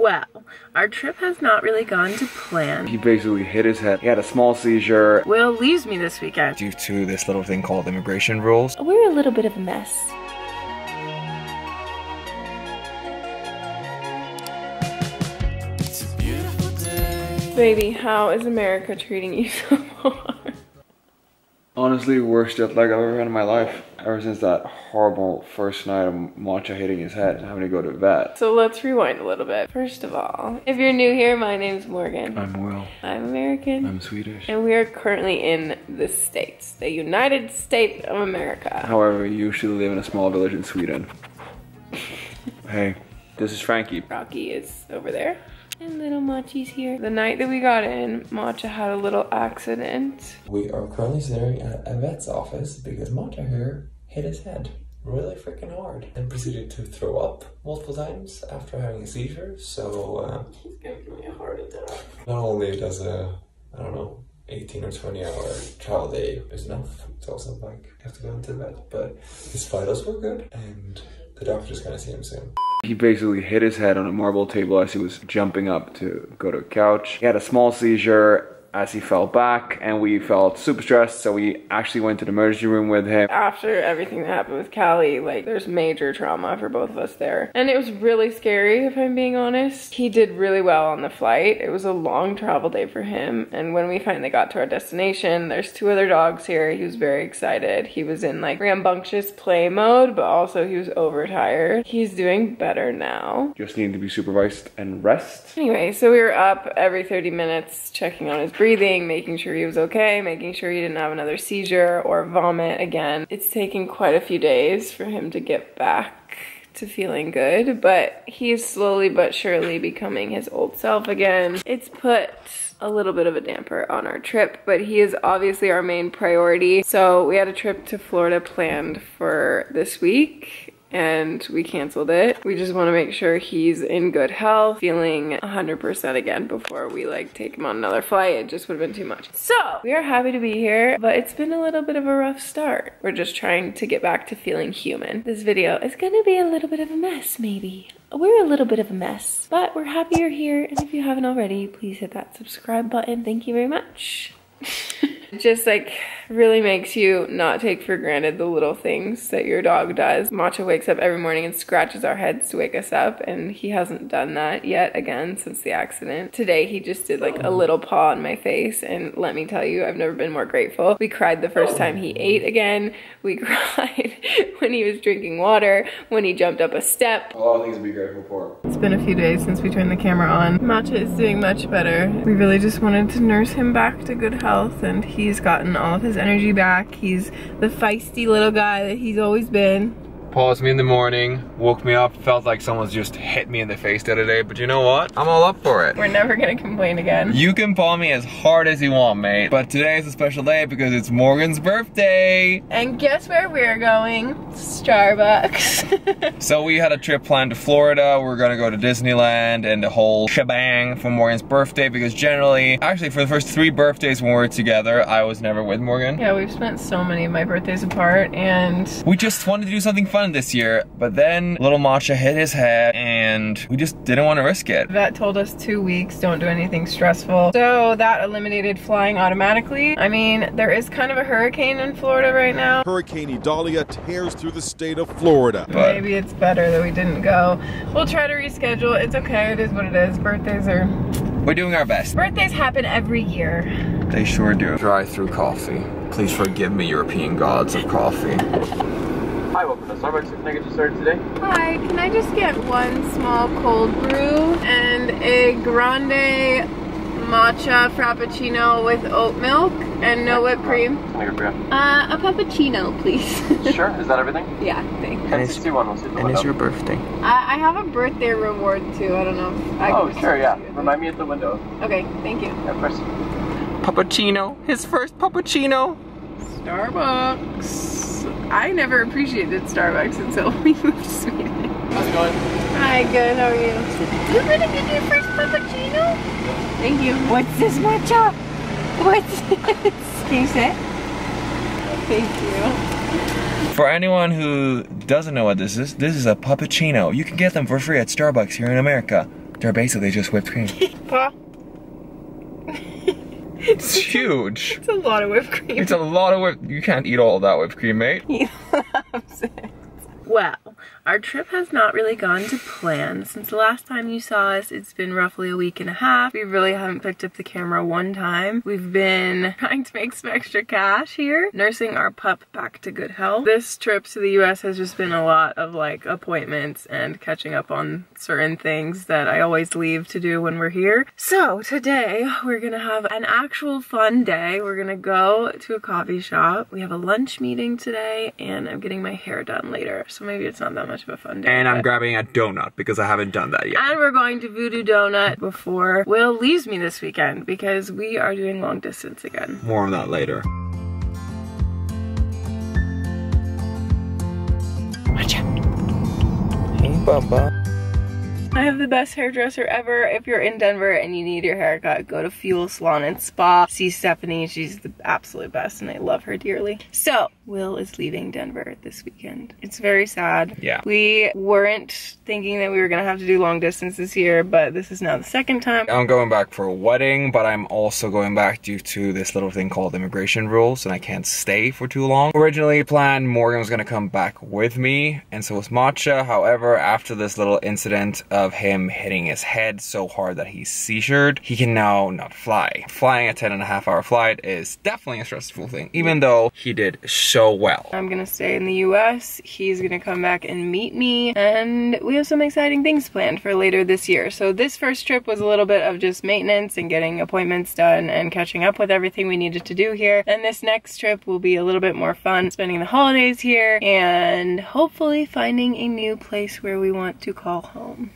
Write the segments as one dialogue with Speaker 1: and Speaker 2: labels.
Speaker 1: Well, our trip has not really gone to plan.
Speaker 2: He basically hit his head. He had a small seizure.
Speaker 1: Will leaves me this weekend.
Speaker 2: Due to this little thing called immigration rules.
Speaker 1: We're a little bit of a mess.
Speaker 2: It's a beautiful day.
Speaker 1: Baby, how is America treating you so far?
Speaker 2: Honestly, worst jet lag I've ever had in my life. Ever since that horrible first night of Matcha hitting his head and having to go to the vet.
Speaker 1: So let's rewind a little bit. First of all, if you're new here, my name's Morgan.
Speaker 2: I'm Will.
Speaker 1: I'm American.
Speaker 2: I'm Swedish.
Speaker 1: And we are currently in the States, the United States of America.
Speaker 2: However, you usually live in a small village in Sweden. Hey, this is Frankie.
Speaker 1: Rocky is over there. And little Machi's here. The night that we got in, Matcha had a little accident.
Speaker 3: We are currently staring at a vet's office because Matcha here hit his head really freaking hard and proceeded to throw up multiple times after having a seizure. So
Speaker 1: he's gonna give me a heart attack.
Speaker 3: Not only does a, I don't know, 18 or 20 hour travel day is enough, it's also like you have to go into the vet, but his vitals were good and the doctor's gonna see him soon.
Speaker 2: He basically hit his head on a marble table as he was jumping up to go to a couch. He had a small seizure as he fell back, and we felt super stressed, so we actually went to the emergency room with him.
Speaker 1: After everything that happened with Callie, like, there's major trauma for both of us there. And it was really scary, if I'm being honest. He did really well on the flight. It was a long travel day for him, and when we finally got to our destination, there's 2 other dogs here. He was very excited. He was in, like, rambunctious play mode, but also he was overtired. He's doing better now.
Speaker 2: Just needing to be supervised and rest.
Speaker 1: Anyway, so we were up every 30 minutes, checking on his breathing, making sure he was okay, making sure he didn't have another seizure or vomit again. It's taken quite a few days for him to get back to feeling good, but he's slowly but surely becoming his old self again. It's put a little bit of a damper on our trip, but he is obviously our main priority. So we had a trip to Florida planned for this week, and we canceled it. We just want to make sure he's in good health, feeling 100% again before we like take him on another flight. It just would have been too much. So we are happy to be here, but it's been a little bit of a rough start. We're just trying to get back to feeling human. This video is gonna be a little bit of a mess, maybe. We're a little bit of a mess, but we're happy you're here. And if you haven't already, please hit that subscribe button. Thank you very much. It just like really makes you not take for granted the little things that your dog does. Matcha wakes up every morning and scratches our heads to wake us up, and he hasn't done that yet again since the accident. Today he just did like a little paw on my face, and let me tell you, I've never been more grateful. We cried the first time he ate again. We cried when he was drinking water, when he jumped up a step.
Speaker 2: A lot of things to be grateful for.
Speaker 1: It's been a few days since we turned the camera on. Matcha is doing much better. We really just wanted to nurse him back to good health, and he's gotten all of his energy back. He's the feisty little guy that he's always been.
Speaker 2: Paused me in the morning, woke me up, felt like someone's just hit me in the face the other day, but you know what? I'm all up for it.
Speaker 1: We're never gonna complain again.
Speaker 2: You can paw me as hard as you want, mate, but today is a special day because it's Morgan's birthday.
Speaker 1: And guess where we're going? Starbucks.
Speaker 2: So we had a trip planned to Florida. We're gonna go to Disneyland and the whole shebang for Morgan's birthday, because generally, actually for the first 3 birthdays when we were together, I was never with Morgan.
Speaker 1: Yeah, we've spent so many of my birthdays apart, and
Speaker 2: we just wanted to do something fun this year, but then little Matcha hit his head and we just didn't want to risk it.
Speaker 1: Vet told us 2 weeks, don't do anything stressful. So that eliminated flying automatically. I mean, there is kind of a hurricane in Florida right now.
Speaker 4: Hurricane Idalia tears through the state of Florida.
Speaker 1: But maybe it's better that we didn't go. We'll try to reschedule. It's okay, it is what it is. Birthdays are...
Speaker 2: We're doing our best.
Speaker 1: Birthdays happen every year.
Speaker 2: They sure do. Drive-through coffee. Please forgive me, European gods of coffee.
Speaker 5: Hi, welcome to Starbucks. Can I get you started today?
Speaker 1: Hi, can I just get 1 small cold brew and a grande matcha frappuccino with oat milk and no whipped cream?
Speaker 5: Can I get for you?
Speaker 1: A puppuccino, please.
Speaker 5: Sure, is that everything?
Speaker 1: Yeah, thanks.
Speaker 2: And it's your birthday.
Speaker 1: I have a birthday reward too. I don't know if I
Speaker 5: Oh,
Speaker 1: can
Speaker 5: sure, yeah. Remind me at the window.
Speaker 1: Okay, thank you.
Speaker 5: Yeah, of course.
Speaker 2: Puppuccino. His first puppuccino.
Speaker 1: Starbucks. I never appreciated Starbucks until we moved to Sweden.
Speaker 5: How's it going?
Speaker 1: Hi, good, how are you? You're gonna get your first puppuccino? Thank you. What's this matcha? What's this? Can you say it? Thank you.
Speaker 2: For anyone who doesn't know what this is a puppuccino. You can get them for free at Starbucks here in America. They're basically just whipped cream.
Speaker 1: Pa.
Speaker 2: It's huge.
Speaker 1: It's a lot of whipped cream.
Speaker 2: It's a lot of whipped. You can't eat all of that whipped cream, mate.
Speaker 1: He loves it. Well, our trip has not really gone to plan. Since the last time you saw us, it's been roughly a week and a half. We really haven't picked up the camera one time. We've been trying to make some extra cash here, nursing our pup back to good health. This trip to the US has just been a lot of like appointments and catching up on certain things that I always leave to do when we're here. So today we're gonna have an actual fun day. We're gonna go to a coffee shop. We have a lunch meeting today and I'm getting my hair done later. So maybe it's not that much of a fun day.
Speaker 2: And I'm grabbing a donut because I haven't done that yet.
Speaker 1: And we're going to Voodoo Donut before Will leaves me this weekend because we are doing long distance again.
Speaker 2: More on that later.
Speaker 1: Watch out.
Speaker 2: Hey, Bubba.
Speaker 1: I have the best hairdresser ever. If you're in Denver and you need your haircut, go to Fuel Salon and Spa. See Stephanie, she's the absolute best and I love her dearly. So, Will is leaving Denver this weekend. It's very sad.
Speaker 2: Yeah.
Speaker 1: We weren't thinking that we were gonna have to do long distance this year, but this is now the second time.
Speaker 2: I'm going back for a wedding, but I'm also going back due to this little thing called immigration rules and I can't stay for too long. Originally planned Morgan was gonna come back with me and so was Matcha. However, after this little incident of him hitting his head so hard that he's seizured, he can now not fly. Flying a 10.5-hour flight is definitely a stressful thing, even though he did so well.
Speaker 1: I'm gonna stay in the US, he's gonna come back and meet me, and we have some exciting things planned for later this year. So this first trip was a little bit of just maintenance and getting appointments done and catching up with everything we needed to do here. And this next trip will be a little bit more fun, spending the holidays here and hopefully finding a new place where we want to call home.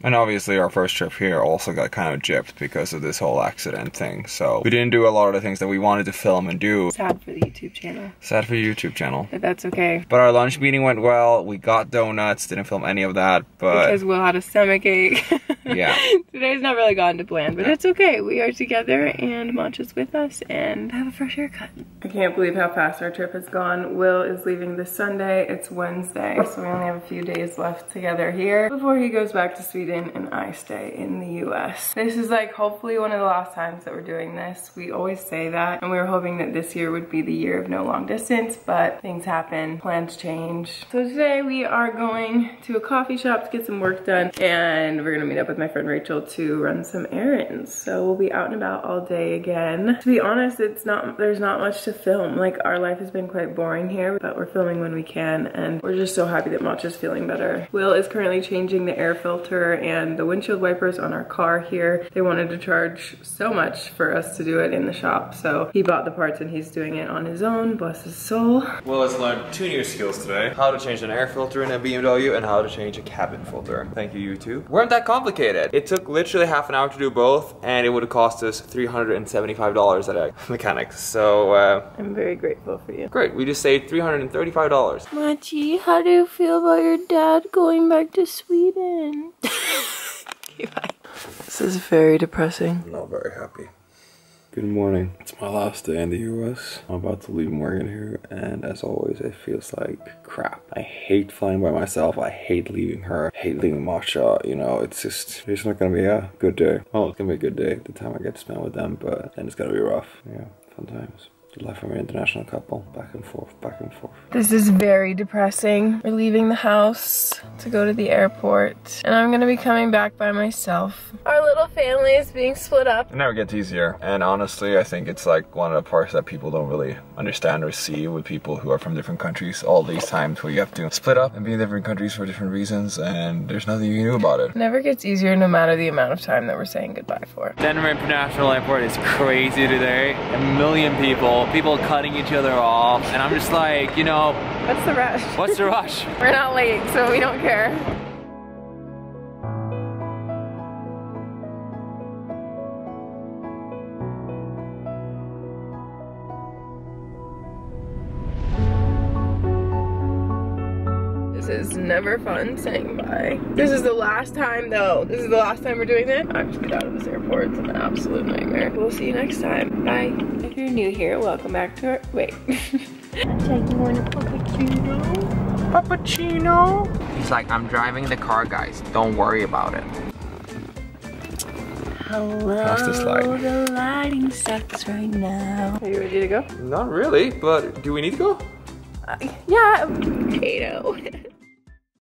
Speaker 2: And obviously our first trip here also got kind of gypped because of this whole accident thing. So we didn't do a lot of the things that we wanted to film and do.
Speaker 1: Sad for the YouTube channel.
Speaker 2: Sad for the YouTube channel.
Speaker 1: But that's okay.
Speaker 2: But our lunch meeting went well. We got donuts, didn't film any of that, but...
Speaker 1: Because Will had a stomachache.
Speaker 2: Yeah.
Speaker 1: Today's not really gone to plan, but it's okay. We are together and Matcha's with us and I have a fresh haircut. I can't believe how fast our trip has gone. Will is leaving this Sunday. It's Wednesday, so we only have a few days left together here before he goes back to Sweden and I stay in the US. This is like hopefully one of the last times that we're doing this. We always say that and we were hoping that this year would be the year of no long distance, but things happen, plans change. So today we are going to a coffee shop to get some work done and we're gonna meet up with my friend Rachel to run some errands. So we'll be out and about all day again. To be honest, there's not much to film. Like our life has been quite boring here, but we're filming when we can and we're just so happy that Matcha's feeling better. Will is currently changing the air filter and the windshield wipers on our car here. They wanted to charge so much for us to do it in the shop, so he bought the parts and he's doing it on his own, bless his soul.
Speaker 2: Will has learned 2 new skills today. How to change an air filter in a BMW and how to change a cabin filter. Thank you, YouTube. Weren't that complicated. It took literally half an hour to do both and it would have cost us $375 at a mechanic's. So
Speaker 1: I'm very grateful for you.
Speaker 2: Great, we just saved $335.
Speaker 1: Machi, how do you feel about your dad going back to Sweden? Okay, bye. This is very depressing.
Speaker 3: I'm not very happy. Good morning. It's my last day in the US. I'm about to leave Morgan here, and as always, it feels like crap. I hate flying by myself. I hate leaving her. I hate leaving Matcha. You know, it's not gonna be a good day. Well, it's gonna be a good day the time I get to spend with them, but then it's gonna be rough. Yeah, fun times. The life of an international couple, back and forth, back and forth.
Speaker 1: This is very depressing. We're leaving the house to go to the airport, and I'm gonna be coming back by myself. Our little family is being split up.
Speaker 2: It never gets easier, and honestly, I think it's like one of the parts that people don't really understand or see with people who are from different countries. All these times where you have to split up and be in different countries for different reasons, and there's nothing you can do about it.
Speaker 1: It never gets easier no matter the amount of time that we're saying goodbye for.
Speaker 6: Denver International Airport is crazy today. A million people cutting each other off, and I'm just like, you know,
Speaker 1: What's the rush?
Speaker 6: what's the rush?
Speaker 1: We're not late, so we don't care. This is never fun saying bye. This is the last time though. This is the last time we're doing this. I just get out of this airport. It's an absolute nightmare. We'll see you next time. Bye. If you're new here, welcome back to our, wait. You want a puppuccino?
Speaker 2: Puppuccino? He's like, I'm driving the car, guys. Don't worry about it.
Speaker 1: Hello.
Speaker 2: How's this light?
Speaker 1: The lighting sucks right now. Are you ready to go?
Speaker 2: Not really, but do we need to go?
Speaker 1: Yeah. Potato.